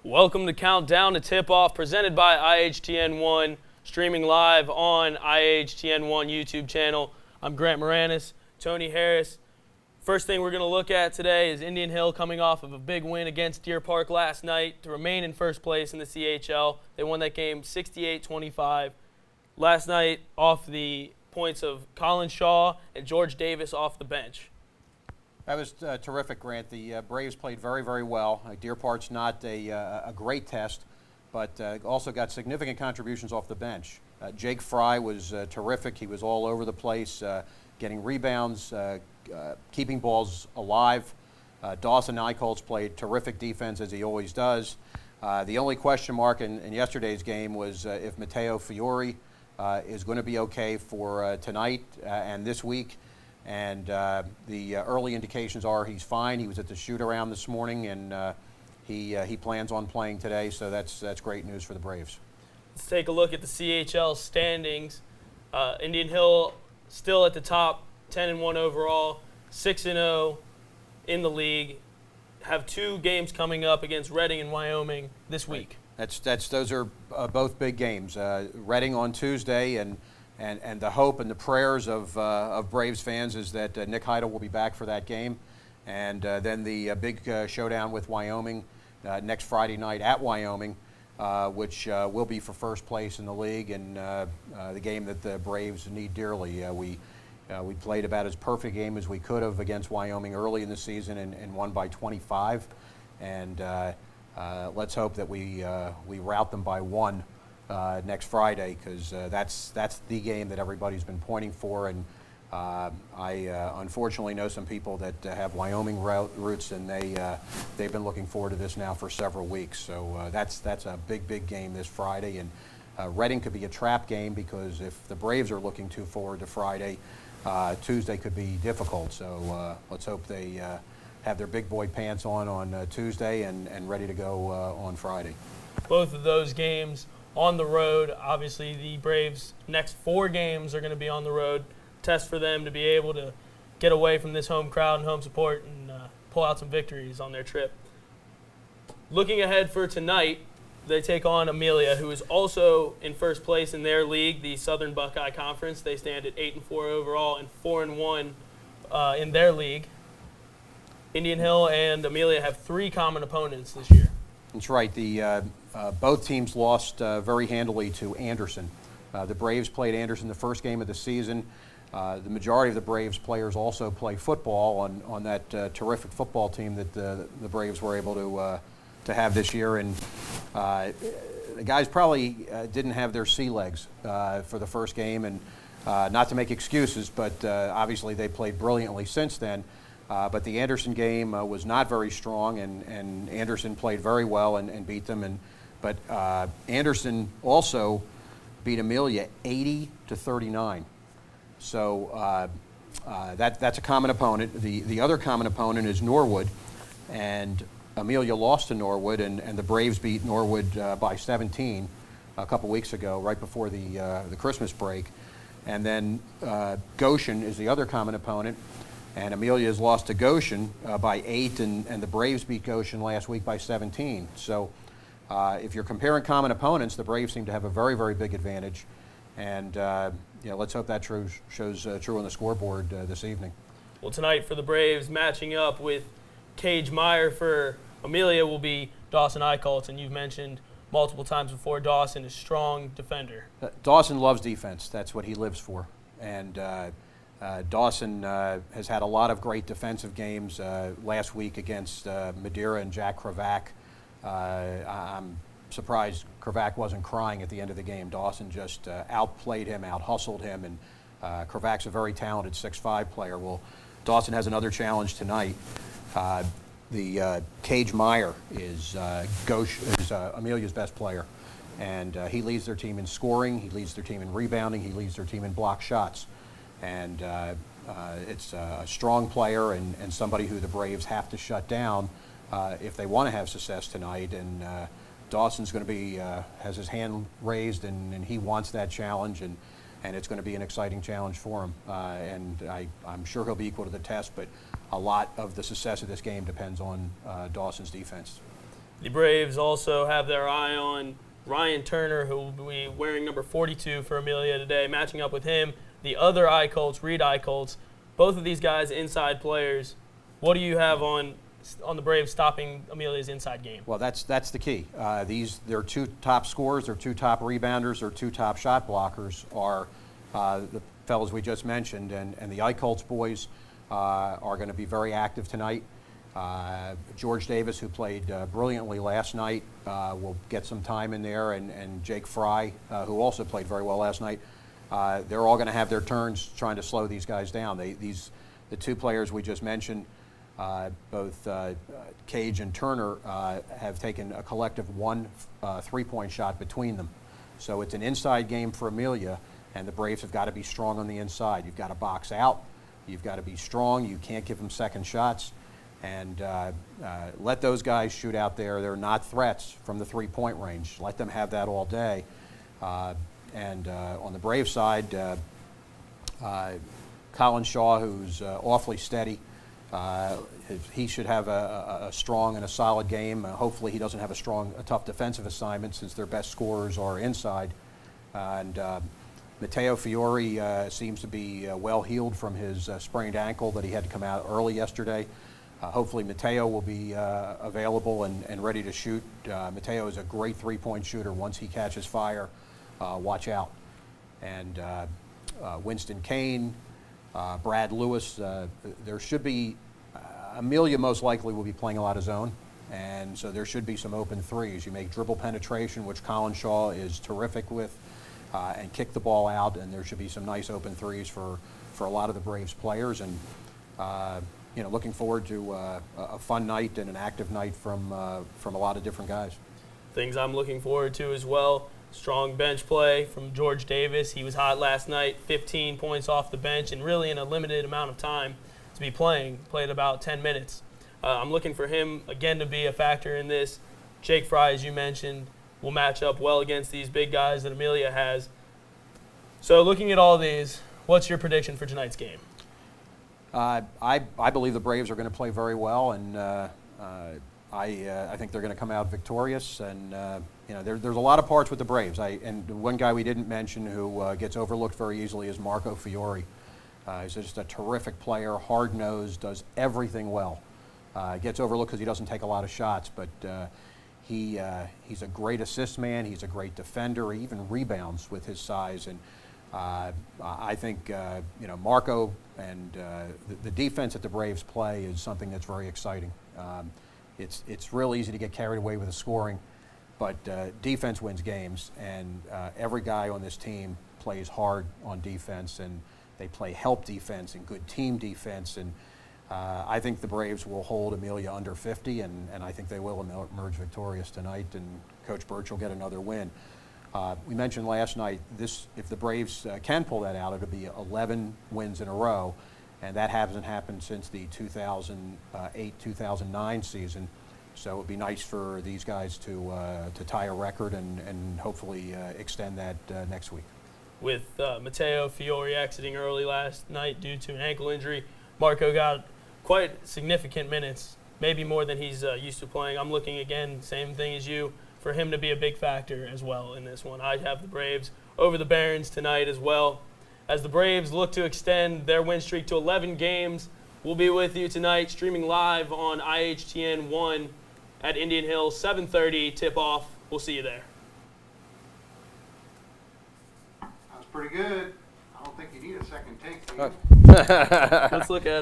Welcome to Countdown to Tip-Off, presented by IHTN1, streaming live on IHTN1 YouTube channel. I'm Grant Moranis, Tony Harris. First thing we're going to look at today is Indian Hill coming off of a big win against Deer Park last night to remain in first place in the CHL. They won that game 68-25. Last night off the points of Colin Shaw and George Davis off the bench. That was terrific, Grant. The Braves played very, very well. Deer Park's not a great test, but also got significant contributions off the bench. Jake Fry was terrific. He was all over the place, getting rebounds, keeping balls alive. Dawson Eichholz played terrific defense, as he always does. The only question mark in yesterday's game was if Matteo Fiore is going to be okay for tonight and this week. And the early indications are he's fine. He was at the shoot-around this morning, and he plans on playing today, so that's great news for the Braves. Let's take a look at the CHL standings. Indian Hill still at the top, 10-1 overall, 6-0 in the league. Have two games coming up against Reading and Wyoming this week. Those are both big games. Reading on Tuesday, and the hope and the prayers of Braves fans is that Nick Heidel will be back for that game. And then the big showdown with Wyoming next Friday night at Wyoming, which will be for first place in the league, and the game that the Braves need dearly. We played about as perfect a game as we could have against Wyoming early in the season and won by 25. And let's hope that we rout them by one next Friday, because that's the game that everybody's been pointing for. And I unfortunately know some people that have Wyoming roots, and they've been looking forward to this now for several weeks. So that's a big game this Friday. And Reading could be a trap game, because if the Braves are looking too forward to Friday, Tuesday could be difficult. So let's hope they have their big boy pants on Tuesday and ready to go on Friday. Both of those games on the road. Obviously, the Braves' next 4 games are going to be on the road. Test for them to be able to get away from this home crowd and home support and pull out some victories on their trip. Looking ahead for tonight, they take on Amelia, who is also in first place in their league, the Southern Buckeye Conference. They stand at 8-4 overall and 4-1 in their league. Indian Hill and Amelia have 3 common opponents this year. That's right. Both teams lost very handily to Anderson. The Braves played Anderson the first game of the season. The majority of the Braves players also play football on that terrific football team that the Braves were able to have this year. And the guys probably didn't have their sea legs for the first game. And not to make excuses, but obviously they played brilliantly since then. But the Anderson game was not very strong, and Anderson played very well and beat them. But Anderson also beat Amelia 80-39. So that's a common opponent. The other common opponent is Norwood, and Amelia lost to Norwood, and the Braves beat Norwood by 17 a couple weeks ago, right before the Christmas break. And then Goshen is the other common opponent. And Amelia has lost to Goshen by 8, and the Braves beat Goshen last week by 17. So if you're comparing common opponents, the Braves seem to have a very, very big advantage. And let's hope that shows true on the scoreboard this evening. Well, tonight for the Braves, matching up with Cage Meyer for Amelia will be Dawson Eichholz. And you've mentioned multiple times before, Dawson is a strong defender. Dawson loves defense. That's what he lives for. And Dawson has had a lot of great defensive games last week against Madeira and Jack Kravac. I'm surprised Kravac wasn't crying at the end of the game. Dawson just outplayed him, out-hustled him, and Kravac's a very talented 6'5" player. Well, Dawson has another challenge tonight. The Cage Meyer is Amelia's best player, and he leads their team in scoring, he leads their team in rebounding, he leads their team in block shots. And it's a strong player and somebody who the Braves have to shut down if they want to have success tonight. And Dawson's going to be has his hand raised, and he wants that challenge, and it's going to be an exciting challenge for him. And I'm sure he'll be equal to the test, but a lot of the success of this game depends on Dawson's defense. The Braves also have their eye on Ryan Turner, who will be wearing number 42 for Amelia today, matching up with him. The other I-Colts, Reed I-Colts, both of these guys inside players. What do you have on the Braves stopping Amelia's inside game? Well, that's the key. Their two top scorers, their two top rebounders, their two top shot blockers are the fellows we just mentioned, and the I-Colts boys are going to be very active tonight. George Davis, who played brilliantly last night, will get some time in there, and Jake Fry, who also played very well last night. They're all going to have their turns trying to slow these guys down. The two players we just mentioned, both Cage and Turner, have taken a collective one three-point shot between them. So it's an inside game for Amelia, and the Braves have got to be strong on the inside. You've got to box out. You've got to be strong. You can't give them second shots. And let those guys shoot out there. They're not threats from the three-point range. Let them have that all day. And on the Brave side, Colin Shaw, who's awfully steady, he should have a strong and a solid game. Hopefully he doesn't have a tough defensive assignment, since their best scorers are inside. And Matteo Fiore seems to be well healed from his sprained ankle that he had to come out early yesterday. Hopefully Matteo will be available and ready to shoot. Matteo is a great three-point shooter. Once he catches fire, watch out. And Winston Kane, Brad Lewis, there should be, Amelia most likely will be playing a lot of zone, and so there should be some open threes. You make dribble penetration, which Colin Shaw is terrific with, and kick the ball out, and there should be some nice open threes for a lot of the Braves players. And looking forward to a fun night and an active night from a lot of different guys. Things I'm looking forward to as well. Strong bench play from George Davis. He was hot last night, 15 points off the bench, and really in a limited amount of time to be playing. Played about 10 minutes. I'm looking for him, again, to be a factor in this. Jake Fry, as you mentioned, will match up well against these big guys that Amelia has. So looking at all these, what's your prediction for tonight's game? I believe the Braves are going to play very well, and I think they're going to come out victorious. And there's a lot of parts with the Braves. And one guy we didn't mention who gets overlooked very easily is Marco Fiore. He's just a terrific player, hard-nosed, does everything well. Gets overlooked because he doesn't take a lot of shots, but he's a great assist man. He's a great defender. He even rebounds with his size. And I think Marco and the defense that the Braves play is something that's very exciting. It's real easy to get carried away with the scoring, but defense wins games, and every guy on this team plays hard on defense, and they play help defense and good team defense. And I think the Braves will hold Amelia under 50, and I think they will emerge victorious tonight, and Coach Birch will get another win. We mentioned last night, if the Braves can pull that out, it'll be 11 wins in a row, and that hasn't happened since the 2008-2009 season. So it would be nice for these guys to tie a record and hopefully extend that next week. With Matteo Fiore exiting early last night due to an ankle injury, Marco got quite significant minutes, maybe more than he's used to playing. I'm looking, again, same thing as you, for him to be a big factor as well in this one. I have the Braves over the Barons tonight as well. As the Braves look to extend their win streak to 11 games, we'll be with you tonight streaming live on IHTN 1 at Indian Hills, 7:30 tip-off. We'll see you there. That was pretty good. I don't think you need a second take, do you? Let's look at it.